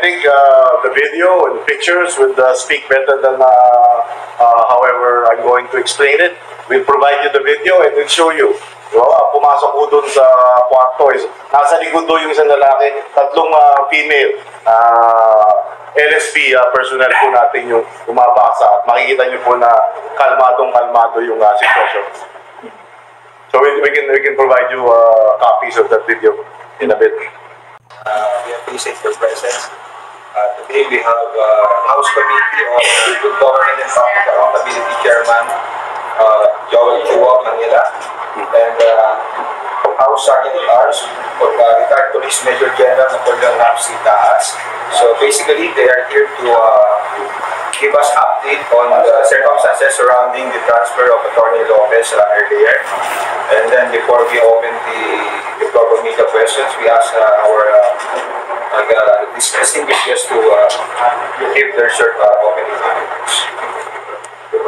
think the video and pictures would speak better than however I'm going to explain it. We'll provide you the video and we'll show you. Pumasok po dun sa kwarto. Nasa likod doon yung isang lalaki, tatlong female LSP personnel po natin yung umabasa at makikita nyo po na kalmadong-kalmado yung sitwasyon. So we can provide you copies of that video in a bit. We appreciate your presence. Today we have House Committee on Good Government and Public Accountability Chairman Joel Chua Manila and House Sergeant at Arms retired Police Major General Napoleon Rapsi Taas. So basically they are here to give us update on the circumstances surrounding the transfer of Attorney Lopez earlier. And then before we open the floor for media questions, we ask our distinguished guests to give their short opening remarks.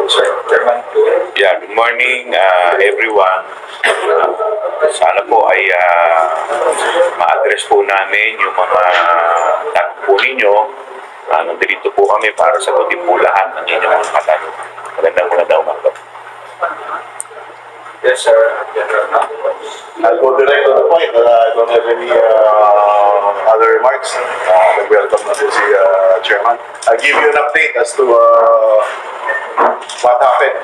Sir, Chairman, yeah, good morning everyone. Sana po ay ma-address po namin yung mga tanong po ninyo. Nandito po kami para sagutin po lahat ng inyong mga katanungan. Magandang umaga. Yes, sir. I'll go direct to the point. I don't have any other remarks. Welcome na po si Chairman. I'll give you an update as to what happened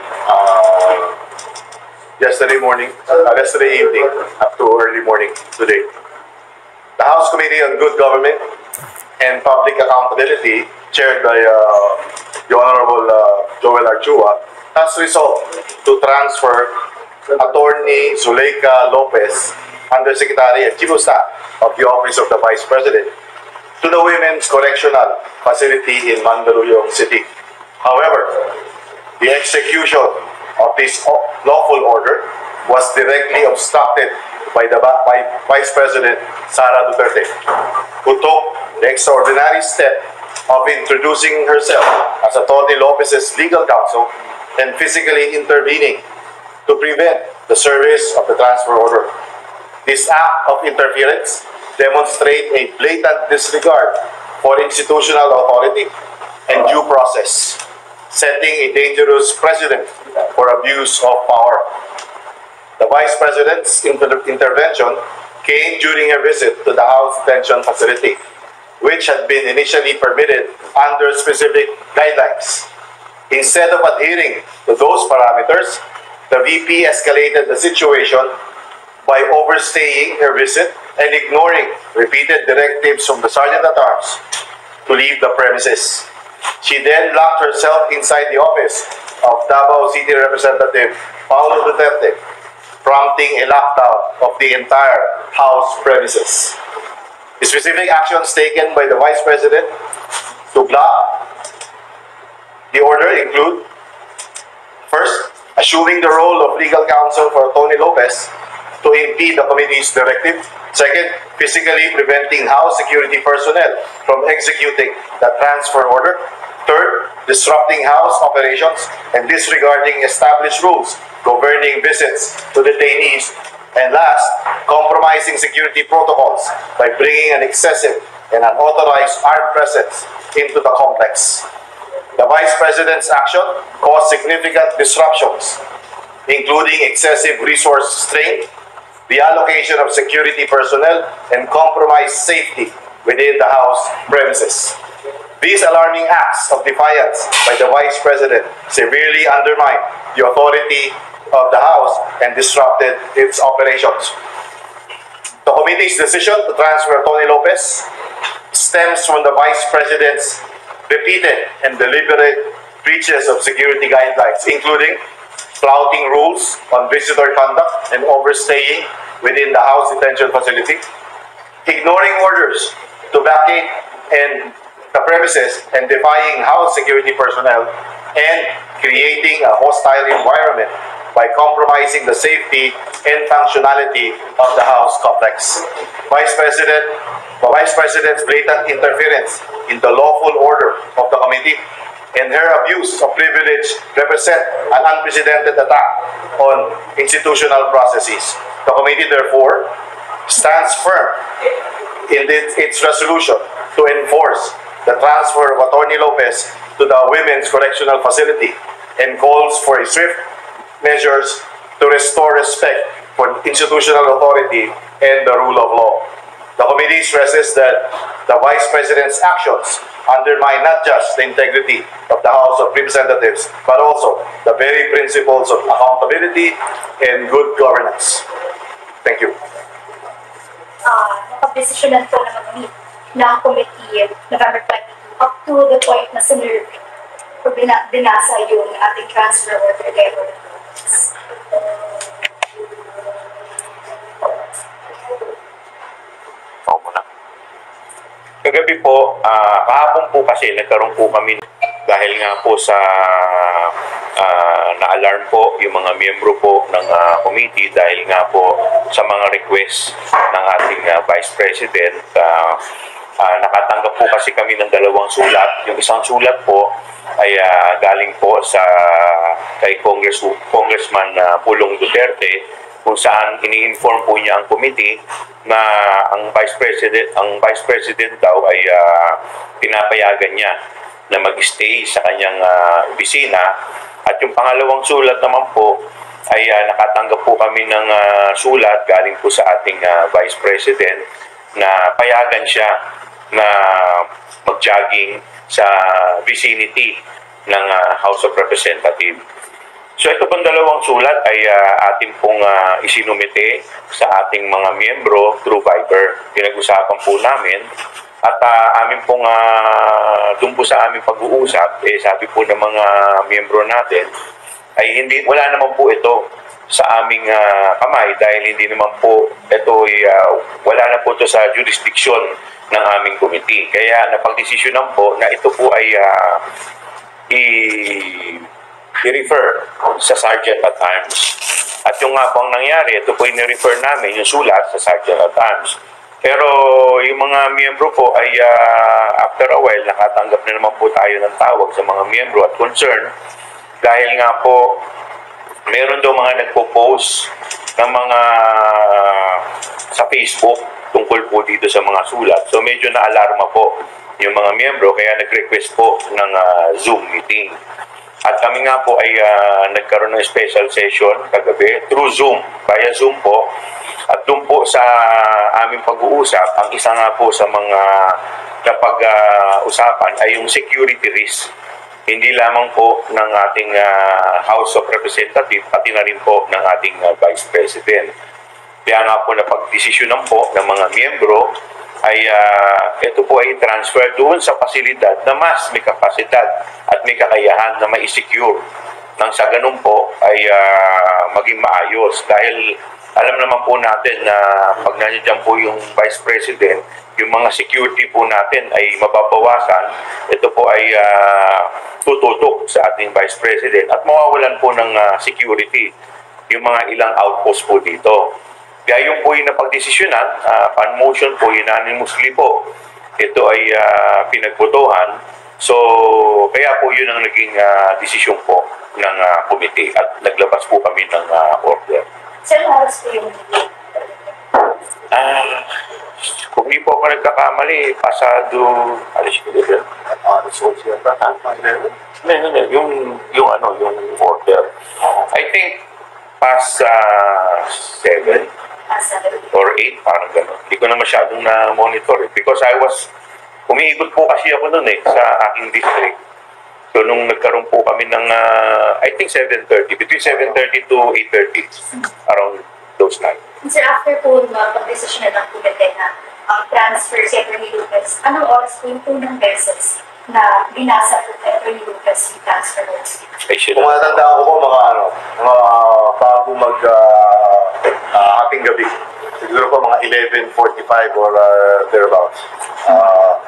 yesterday evening up to early morning today. The House Committee on Good Government and Public Accountability, chaired by the Honorable Joel Archua, has resolved to transfer Attorney Zuleika Lopez, Undersecretary and Chief of Staff of the Office of the Vice President, to the Women's Correctional Facility in Mandaluyong City. However, the execution of this lawful order was directly obstructed by Vice President Sara Duterte, who took the extraordinary step of introducing herself as Attorney Lopez's legal counsel and physically intervening to prevent the service of the transfer order. This act of interference demonstrates a blatant disregard for institutional authority and due process, setting a dangerous precedent for abuse of power. The Vice President's intervention came during a visit to the House Detention Facility, which had been initially permitted under specific guidelines. Instead of adhering to those parameters, the VP escalated the situation by overstaying her visit and ignoring repeated directives from the Sergeant at Arms to leave the premises. She then locked herself inside the office of Davao City Representative Paulo Duterte, prompting a lockdown of the entire House premises. The specific actions taken by the Vice President to block the order include: first, assuming the role of legal counsel for Tony Lopez to impede the committee's directive. Second, physically preventing House security personnel from executing the transfer order. Third, disrupting House operations and disregarding established rules governing visits to detainees. And last, compromising security protocols by bringing an excessive and unauthorized armed presence into the complex. The Vice President's action caused significant disruptions, including excessive resource strain, the allocation of security personnel, and compromised safety within the House premises. These alarming acts of defiance by the Vice President severely undermined the authority of the House and disrupted its operations. The committee's decision to transfer Tony Lopez stems from the Vice President's repeated and deliberate breaches of security guidelines, including flouting rules on visitor conduct and overstaying within the House detention facility, ignoring orders to vacate the premises and defying House security personnel, and creating a hostile environment by compromising the safety and functionality of the House complex. Vice President's blatant interference in the lawful order of the committee and her abuse of privilege represent an unprecedented attack on institutional processes. The committee, therefore, stands firm in its resolution to enforce transfer of Attorney Lopez to the Women's Correctional Facility and calls for a swift measures to restore respect for institutional authority and the rule of law. The committee stresses that the Vice President's actions undermine not just the integrity of the House of Representatives, but also the very principles of accountability and good governance. Thank you. Napag-desisyonan po na mag-meet ng committee November 22 up to the point na sinerve o binasa yung ating transfer order kay Kagabi po, kahapon po kasi nagkaroon po kami dahil nga po sa na-alarm po yung mga miyembro po ng committee dahil nga po sa mga request ng ating Vice President. Nakatanggap po kasi kami ng dalawang sulat. Yung isang sulat po ay galing po sa kay Congressman Pulong Duterte, kung saan ini-inform po niya ang committee na ang Vice President daw ay pinapayagan niya na mag-stay sa kanyang opisina. At yung pangalawang sulat naman po ay nakatanggap po kami ng sulat galing po sa ating Vice President na payagan siya na mag-jogging sa vicinity ng House of Representatives. So ito pong dalawang sulat ay atin pong isinumite sa ating mga miyembro through Viber. Pinag-usapan po namin at amin pong doon po sa aming pag-uusap, sabi po ng mga miyembro natin ay wala naman po ito sa aming kamay dahil hindi naman po ito wala na po ito sa jurisdiction ng aming committee. Kaya napag-desisyonan po na ito po ay i-refer sa Sergeant at Arms. At yung nga pong nangyari, ito po i-refer namin yung sulat sa Sergeant at Arms. Pero yung mga miyembro po ay after a while, nakatanggap na naman po tayo ng tawag sa mga miyembro at concern dahil nga po meron daw mga nagpo-post ng mga sa Facebook tungkol po dito sa mga sulat. So medyo na-alarma po yung mga miyembro kaya nag-request po ng Zoom meeting. At kami nga po ay nagkaroon ng special session kagabi through Zoom, via Zoom po. At doon po sa aming pag-uusap, ang isa nga po sa mga napag-usapan ay yung security risk. Hindi lamang po ng ating House of Representatives, pati na rin po ng ating Vice President. Kaya nga po napag-desisyonan po ng mga miyembro ay ito po ay transfer doon sa pasilidad na mas may kapasidad at may kakayahan na ma-secure. Nang sa ganun po ay maging maayos dahil alam naman po natin na pag nandiyan po yung Vice President, yung mga security po natin ay mababawasan. Ito po ay tututok sa ating Vice President at mawawalan po ng security yung mga ilang outpost po dito. Kaya yung po yung napagdesisyonan, on motion po, unanimously po, ito ay pinagbotohan. So, kaya po yun ang naging desisyon po ng committee at naglabas po kami ng order. Sir, oras po yung kung di po ako nagkakamali, pasado, yung order. I think, past 7 or 8, parang gano'n. Hindi ko na masyadong na-monitor because umiikot po kasi ako noon sa aking district. So, nung nagkaroon po kami ng, I think 7:30, between 7:30 to 8:30, around those times. Sir, after po pag-desisyon ng committee na transfer si Atty. Lucas, anong oras po yung unang beses na binasa po kay Atty. Lucas yung transfer order? Kung matandaan ko po mga bago ating gabi. Siguro po mga 11:45 or thereabouts.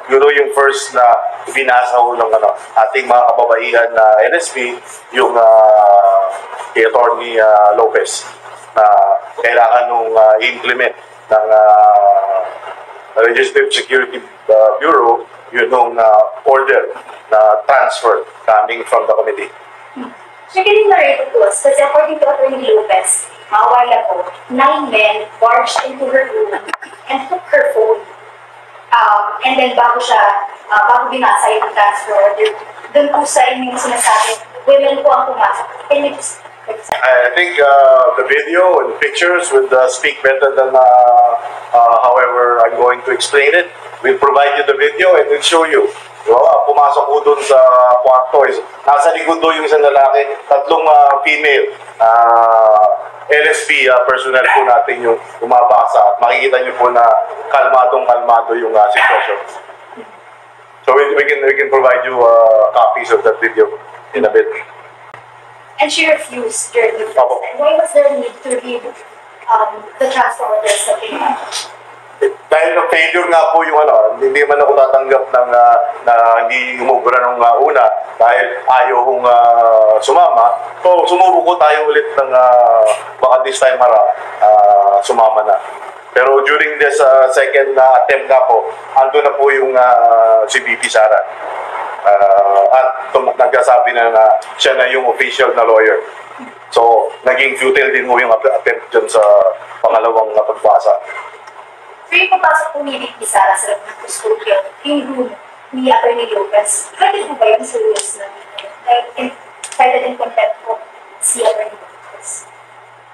Yun yung first na binasa ko ng ating mga kababaihan na NSP, yung kay Atty. Lopez na kailangan nung i-implement ng Legislative Security Bureau yun nung order na transfer coming from the committee. So, can you narrate it to us? Kasi according to Atty. Lopez, a while ago, 9 men barged into her room and took her phone. And then bago binasa yung transfer order, doon po sa inyong sinasabi, women po ang pumasok. Can you just I think the video and pictures would speak better than however I'm going to explain it. We'll provide you the video and we'll show you. Diba? Pumasok po dun sa kwarto. Nasa likod doon yung isang lalaki, tatlong female LSP personnel po natin yung umabasa. Makikita niyo po na kalmadong-kalmado yung sitwasyon. So we can provide you copies of that video in a bit. And she refused during the process. And why was there a need to read the transfer orders that they had? Dahil na failure nga po yung hindi man ako tatanggap ng na hindi umubra nung una dahil ayaw kong sumama. So sumubo ko tayo ulit ng baka this time sumama na. Pero during this second attempt nga po, ando na po yung si BP Sara. At nagkasabi na siya na yung official na lawyer. So, naging futile din mo yung attempt dyan sa pangalawang pagbasa. So, yung papasok po ni BP Sara sa loob ng custodial, yung room ni Atty. Lopez, pwede po ba yung serious na pwede din contempt po si Atty. Lopez?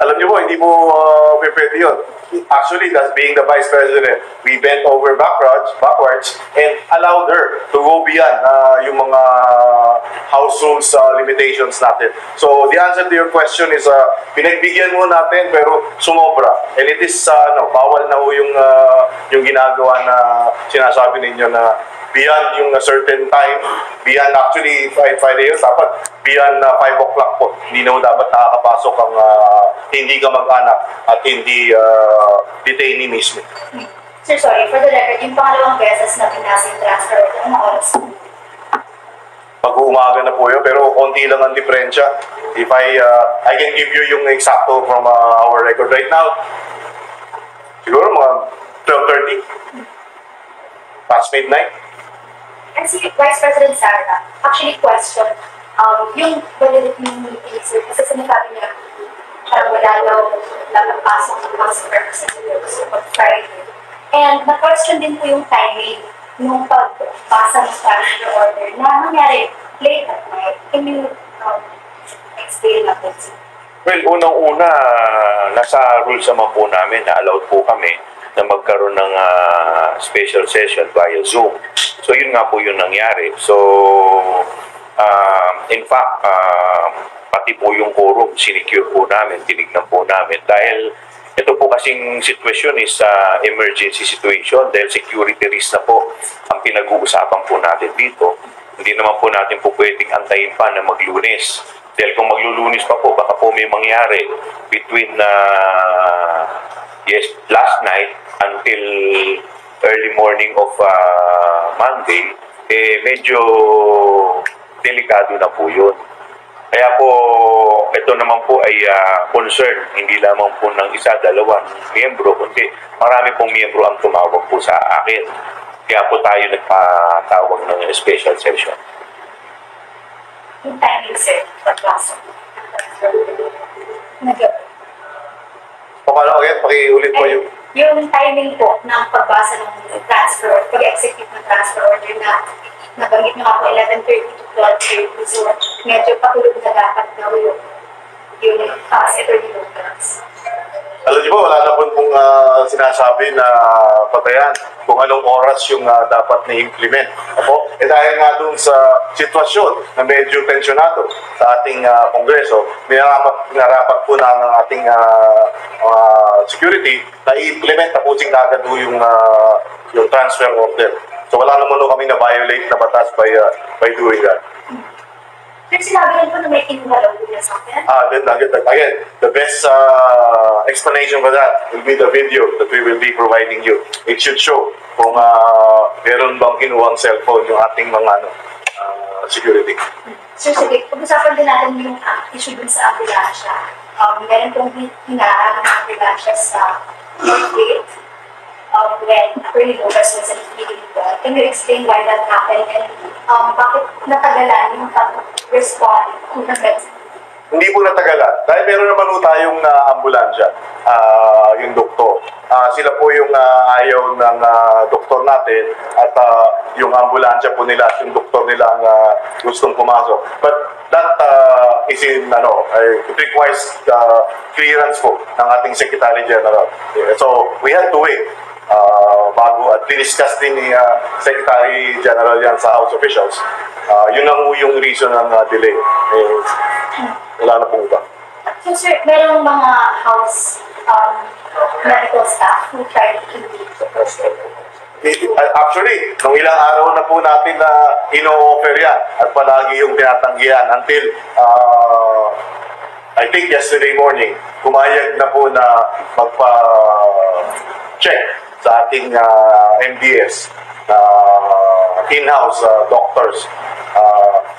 Alam niyo po, hindi mo pwede yun. Actually, as being the Vice President, we bent over backwards and allowed her to go beyond yung mga house rules limitations natin. So, the answer to your question is, pinagbigyan mo natin pero sumobra. And it is, bawal na ho yung ginagawa na sinasabi ninyo na beyond yung certain time, beyond actually Friday yun, dapat beyond 5 o'clock po. Hindi na dapat nakakapasok ang hindi ka mag-anak at hindi detainee mismo. Sir, sorry, for the record, yung pangalawang beses na pinasa yung transfer order, ano oras po? Pag-uumaga na po yun, pero konti lang ang diferensya. If I can give you yung exacto from our record right now, siguro mga 12:30, past midnight. And si Vice President Sara actually questioned yung validity ni Elisa kasi sinasabi niya parang wala daw napapasok ng House of Representatives on Friday. And na-question din po yung timing nung pagbasa ng transfer order na nangyari late at night. Can you explain na po? Well, unang-una, nasa rules naman po namin na allowed po kami na magkaroon ng special session via Zoom. So, yun nga po yung nangyari. So, in fact, pati po yung quorum, sinecure po namin, tinignan po namin. Dahil ito po kasing sitwasyon is emergency situation dahil security risk na po ang pinag-uusapan po natin dito. Hindi naman po natin po pwedeng antayin pa na mag-Lunes. Dahil kung maglulunis pa po, baka po may mangyari between last night until early morning of Monday, medyo delikado na po yun. Kaya po, ito naman po ay concern, hindi lamang po ng isa, dalawang miyembro, kundi marami pong miyembro ang tumawag po sa akin. Kaya po tayo nagpatawag ng special session. Yung timing, sir, pag-pasok. Paano again? Pakiulit po yung... Yung timing po ng pagbasa ng transfer, pag-execute ng transfer order na nabanggit nyo ako 11:30 to 12:30. So, medyo patulog na dapat daw yung Atty. Lopez. Alam niyo po, wala na pong sinasabi na patayan kung anong oras yung dapat na-implement. Opo? Dahil nga dun sa sitwasyon na medyo tensionado sa ating Kongreso, narapat po na ng ating security na i-implement na po sing agad yung transfer order. So wala naman kami na-violate na batas by doing that. Pero sinabi rin po na may kinumalaw po niya sa akin. Again, the best explanation for that will be the video that we will be providing you. It should show kung meron bang kinuhang cellphone yung ating mga security. Sir, sige, pag-usapan din natin yung issue dun sa ambulansya. Meron pong hinaharap ng ambulansya sa North Gate when Atty. Lopez was involved. Can you explain why that happened and bakit natagalan yung pag-respond to the meds? Hindi po natagalan. Dahil meron naman po tayong ambulansya, yung doktor. Sila po yung ayaw ng doktor natin at yung ambulansya po nila at yung doktor nila ang gustong pumasok. But that is in, it requires clearance po ng ating Secretary General. So, we had to wait bago at discuss din ni Secretary General yan sa House officials. Yun ang yung reason ng delay. Wala na pong iba. So sir, merong mga house medical staff who tried to Actually, nung ilang araw na po natin na ino-offer yan at palagi yung tinatanggihan until I think yesterday morning, kumayag na po na magpa-check sa ating MDS in-house doctors.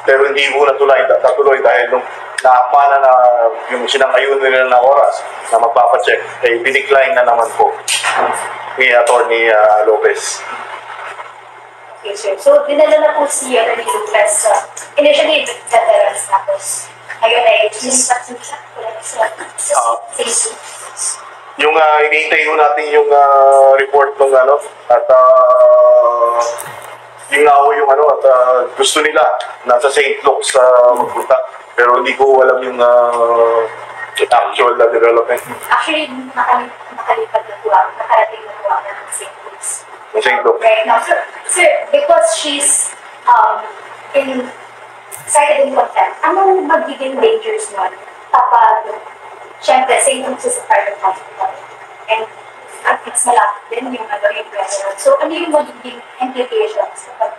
Pero hindi po natuloy dahil nung naakma na yung sinangayun nila na oras na magpapacheck, dinecline na naman po ni Atty. Lopez. Okay, sir. So, dinala na po si Atty. Lopez initially veterans tapos ngayon ay linipat sa safety. Yung iniintay ko natin yung report ng at yung at gusto nila nasa St. Luke's magpunta. Pero hindi ko alam yung actual development. Actually, nakalipat na po ako. Nakarating na po ako ng St. Luke's. St. Luke's. Right now, sir, because she's cited in contempt, anong magiging dangers nun kapag, syempre, St. Luke's is a private hospital and it's malapit din yung restaurant. So, ano yung magiging implications kapag,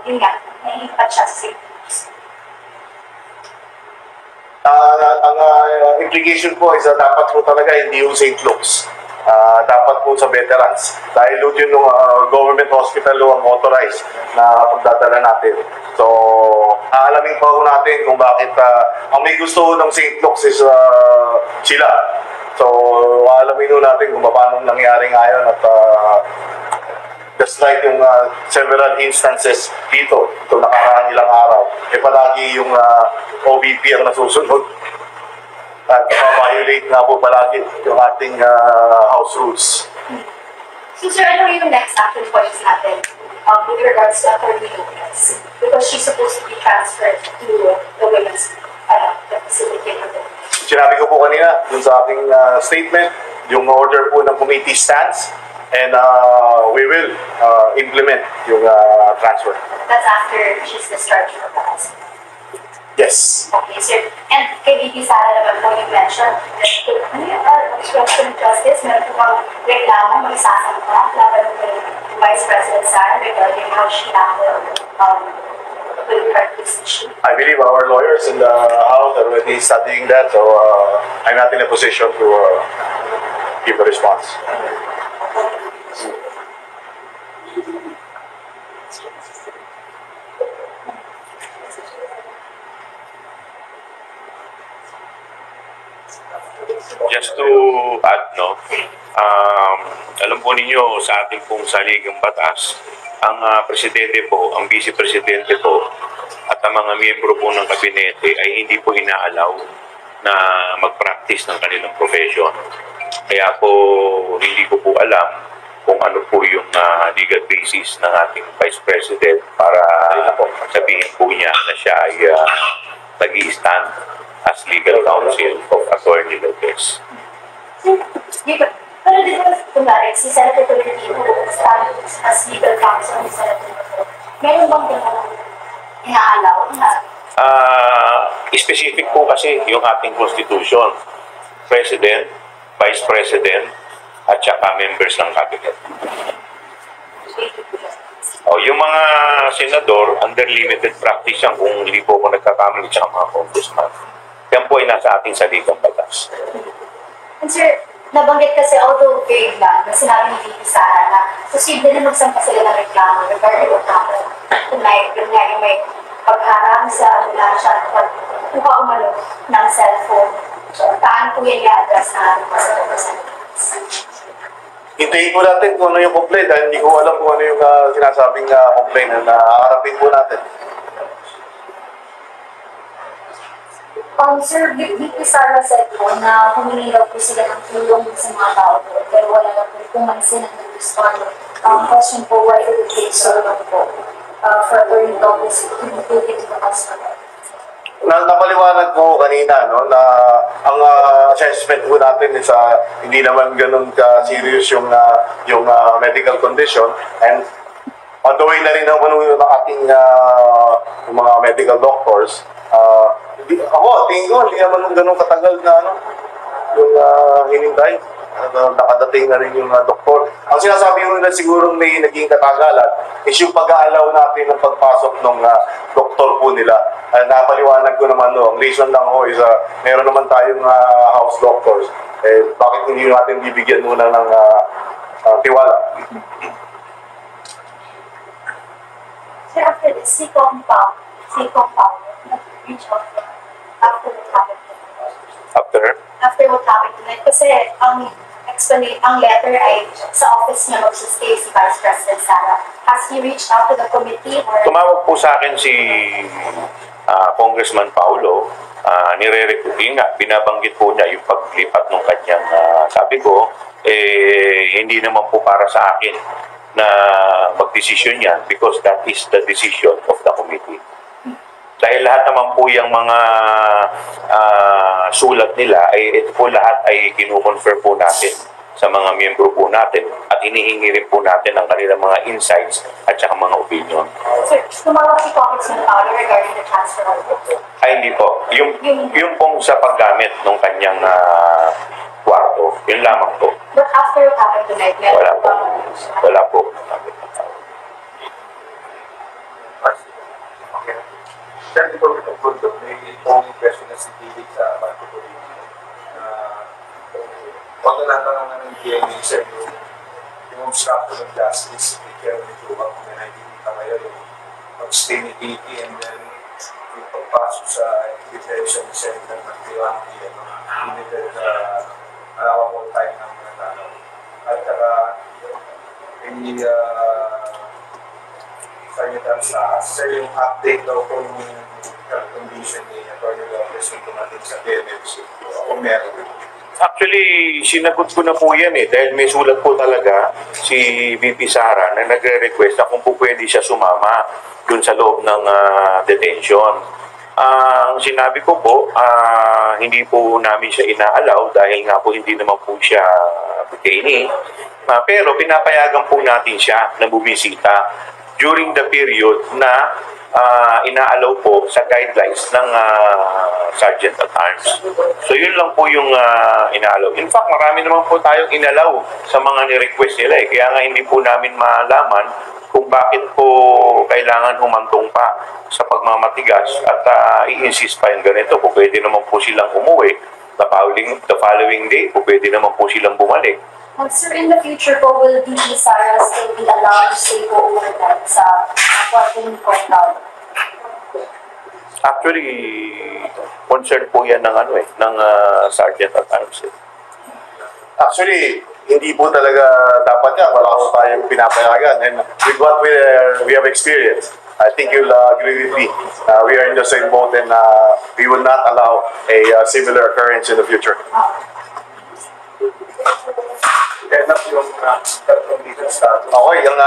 yun nga, nailipat siya sa St. Luke's? Ang implication po is dapat po talaga hindi yung St. Luke's. Dapat po sa veterans. Dahil yun yung government hospital ang authorized na pagdadala natin. So, aalamin pa po natin kung bakit ang may gusto ng St. Luke's is sila. So, aalamin po natin kung paano nangyari ngayon at just like yung several instances dito, itong nakaraang ilang araw, palagi yung OVP ang nasusunod. At violate nga po palagi yung ating house rules. So sir, ano yung next action points natin with regards to Atty. Lopez? Because she's supposed to be transferred to the women's facility. Sinabi ko po kanina, dun sa aking statement, yung order po ng committee stands and we will implement yung transfer. That's after she's discharged from the hospital. Yes. Okay, sir. And kay VP Sara naman po yung mention that obstruction of justice, meron po bang reklamo magsasampa laban kay Vice President Sara regarding how she handled with her position? I believe our lawyers in the House are already studying that, so I'm not in a position to give a response. Just to add, alam po ninyo sa ating pong saligang batas, ang presidente po, ang vice-presidente po, at ang mga miyembro po ng kabinete ay hindi po inaalaw na mag-practice ng kanilang profession. Kaya po, hindi ko po alam kung ano po yung legal basis ng ating vice president para sabihin po niya na siya ay nag-i-stand as legal counsel of Atty. Lopez. Pero di ba, kunwari, si Senator Tolentino stands as legal counsel ni Senator Tolentino, meron bang inaalaw na? Specific po kasi yung ating constitution. President, Vice President, at saka members ng cabinet. Yung mga senador, under limited practice yan kung hindi po ako nagkakamali sa mga congressman. Yan po ay nasa ating saligang batas. And sir, nabanggit kasi although vague lang na sinabi ni VP Sara na posible na magsampa sila ng reklamo regarding what happened tonight, yun nga yung may pagharang sa ambulansya at pagkuha umano ng cellphone. So, paano po yan i-address na ating mga representatives? Hintayin po natin kung ano yung complaint dahil hindi ko alam kung ano yung sinasabing complaint na haharapin po natin. Sir, VP Sara said po na humingi daw po sila ng tulong sa mga tao po, pero wala na po pumansin ang nag-respond. Question po, why did it take so long po for Attorney Lopez to include into the hospital? Napaliwanag ko kanina, no, na ang assessment po natin is hindi naman ganun ka-serious yung medical condition, and on the way na rin naman yung ating yung mga medical doctors. Tingin ko, hindi naman ganun katagal na yung hinintay. Nakadating na rin yung doktor. Ang sinasabi nyo na siguro may naging katagalan is yung pag-aalaw natin ng pagpasok ng doktor po nila. Napaliwanag ko naman, no, ang reason lang ho is meron naman tayong house doctors. Bakit hindi natin bibigyan muna ng tiwala? Sir, after this, si Compound, nag-reach out after what happened tonight. After what happened tonight. Kasi ang letter ay sa office niya mag-stay si Vice President Sara. Has he reached out to the committee? Or... Tumawag po sa akin si Congressman Paulo. Binabanggit po niya yung paglipat ng kanyang sabi ko, hindi naman po para sa akin na magdesisyon yan because that is the decision of the committee. Dahil lahat naman po yung mga sulat nila, ito po lahat ay kinukonfirm po natin sa mga miyembro po natin at hinihingi rin po natin ang kanilang mga insights at saka mga opinion. Sir, tumawag si Congressman Paulo regarding the transfer of books. Ay, hindi po. Yung pong sa paggamit ng kanyang kwarto, yun lamang po. But after what happened tonight, Wala po. Wala po. Sir, before we conclude, may only question na si David sa Marco Polini. Pagkalatangan ng DNA, sir, yung obstruction of justice, may kaya medyo kung may nakikita kayo, yung pag-stay ni Titi, and then yung pagpasok sa detention center ng Tiwang, limited allowable time ng mga tao. At saka, hindi sanitary sa sir, yung update daw po yung health condition ni Atty. Lopez yung tumating sa PNMC kung meron. Actually, sinagot ko na po yan dahil may sulat po talaga si VP Sara na nagre-request na kung po pwede siya sumama dun sa loob ng detention. Ang sinabi ko po, hindi po namin siya inaalaw dahil nga po hindi naman po siya detainee. Pero pinapayagan po natin siya na bumisita during the period na inaalaw po sa guidelines ng Sergeant at Arms. So yun lang po yung inaalaw. In fact, marami naman po tayong inalaw sa mga ni-request nila Kaya nga hindi po namin malaman kung bakit po kailangan humantong pa sa pagmamatigas at i-insist pa yung ganito. Kung pwede naman po silang umuwi, the following day, kung pwede naman po silang bumalik. Sir, in the future po, will VP Sara still be allowed to stay po overnight sa kwarto ni Compound? Actually, concern po yan ng ng Sergeant at Arms. Actually, hindi po talaga dapat yan. Wala ko tayong pinapayagan. And with what we have experienced, I think you'll agree with me. We are in the same boat and we will not allow a similar occurrence in the future. Okay, yung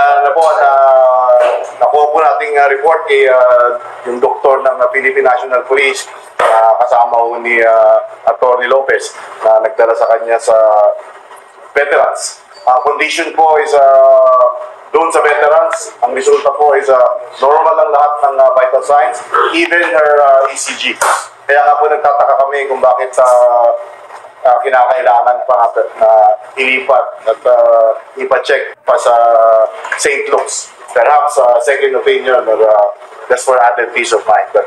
nakuha po nating report kay yung doktor ng Philippine National Police kasama ho ni Atty. Lopez na nagdala sa kanya sa veterans. Ang condition po is doon sa veterans, ang resulta po is normal lang lahat ng vital signs, even her ECG. Kaya nga po nagtataka kami kung bakit kinakailangan pa na ilipat at ipa-check pa sa St. Luke's. Perhaps second opinion or just for added peace of mind. But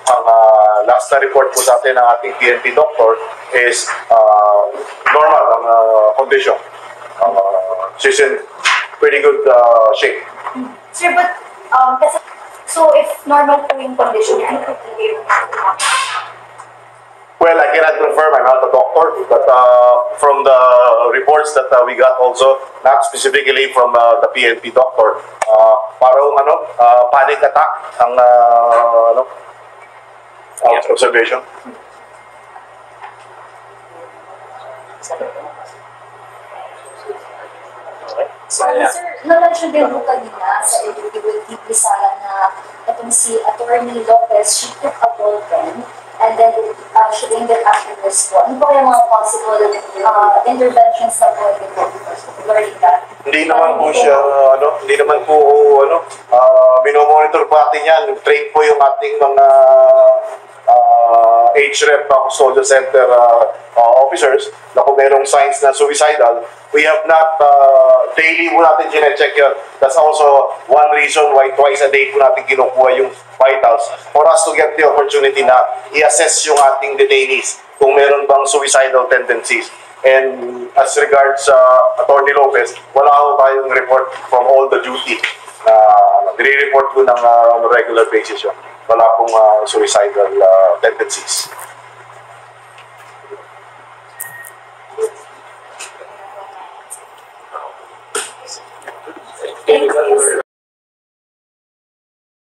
ang last na report po sa atin ng ating PNP doctor is normal ang condition. She's in pretty good shape. Sir, but kasi, so if normal po yung condition, ano po yung Well, I cannot confirm, I'm not a doctor, but from the reports that we got also, not specifically from the PNP doctor, parang panic attack ang Observation. So, sir, na-mention din mo kanina sa with Sara na itong si Attorney Lopez, she took a ball pen and then she aimed it at the wrist po. Ano ba kaya mga possible interventions na pwede po regarding that? Hindi naman po siya, hindi naman po, minomonitor po natin yan. Train po yung ating mga HREP, Custodial Center officers na kung merong signs na suicidal, we have not, daily po natin gine-check yun. That's also one reason why twice a day po natin kinukuha yung vitals for us to get the opportunity na i-assess yung ating detainees kung meron bang suicidal tendencies. And as regards Attorney Lopez, wala ko tayong report from all the duty na nire-report ko ng regular basis yun. Wala pong suicidal tendencies. Thank you.